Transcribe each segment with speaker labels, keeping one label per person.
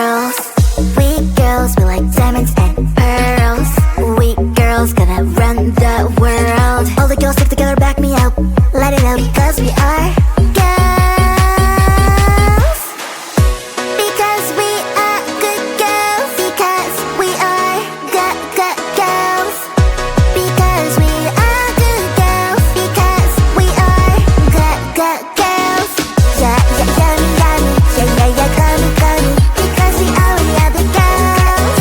Speaker 1: girls. We girls, we like diamonds and pearls. We girls gonna run the world. All the girls stick together, back me up. Let it out, because we are girls. Because we are good girls. Because we are good girls. Because we are good girls. Because we are good girls. Yeah, yeah, yummy, yummy. Yeah, yeah, yeah, gummy, gummy. Because we are the girls.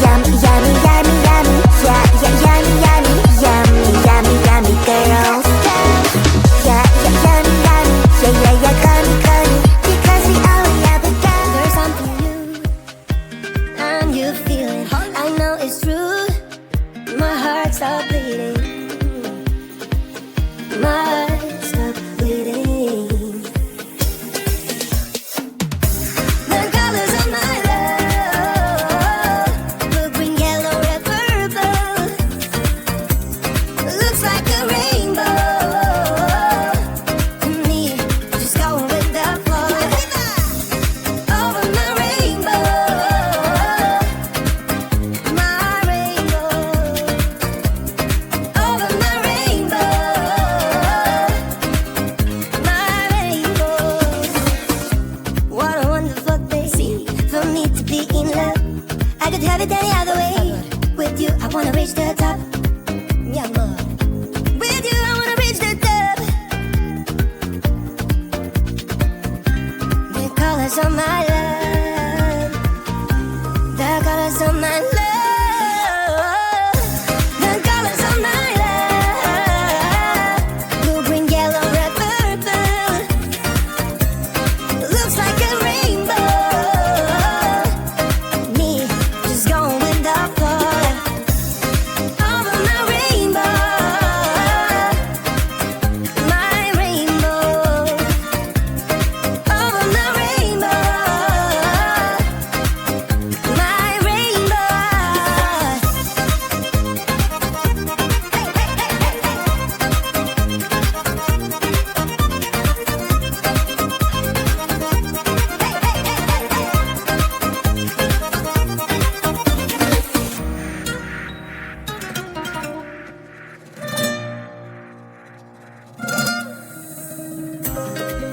Speaker 1: Yummy, yummy, yummy, yummy. Yeah, yeah, yummy, yummy. Yummy, yummy, yummy girls. Yeah, yeah, yummy, yummy. Yeah, yeah, yeah, gummy, gummy. Because we are the girls.
Speaker 2: There's something new, and you feel it. I know it's true. My heart stopped bleeding. My heart stopped bleeding. The colors of my love, blue, green, yellow, red, purple. Looks like a rainbow to me. Just go with the flow. Over my rainbow, my rainbow. Over my rainbow, my rainbow. What a wonderful thing for me to be in love. I could have it any other way. With you, I wanna reach the top. Yeah, more. With you, I wanna reach the top. The colors of my love. The colors of my love. The colors of my love. Blue, green, yellow, red, purple. Looks like a rainbow. Me, just going with the flow. Over my rainbow, my rainbow. Over my rainbow, my rainbow.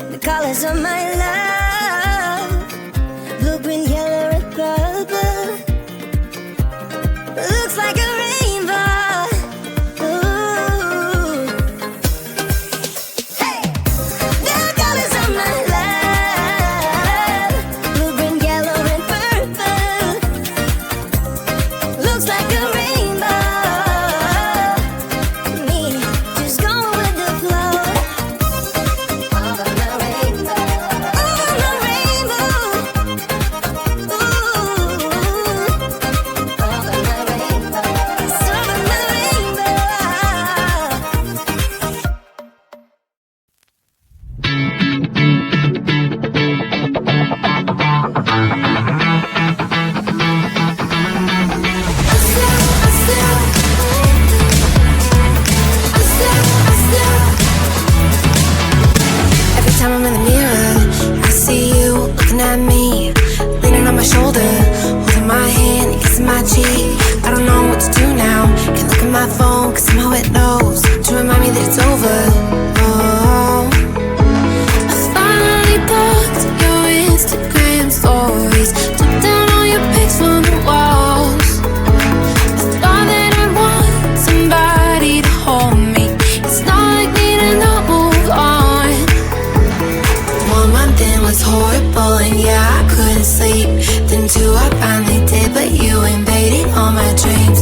Speaker 2: The colors of my love, blue, green, yellow, red, purple. Looks like a rainbow. Ooh. Hey! The colors of my love, blue, green, yellow, red, purple. Looks like a rainbow. Me, just going with the flow. Over my rainbow, over my rainbow. Ooh, over my rainbow, it's over my rainbow.
Speaker 3: Every time I'm in the mirror, I see you looking at me, leaning on my shoulder, holding my hand and kissing my cheek. I don't know what to do now. Can't look at my phone, cause somehow it knows to remind me that it's over. Oh, I finally blocked your Instagram stories, took down all your pics from the walls. I thought that I'd want somebody to hold me. It's not like me to not move on. 1 month in was horrible, and yeah, I couldn't sleep. Then 2, I finally did, but you invaded all my dreams.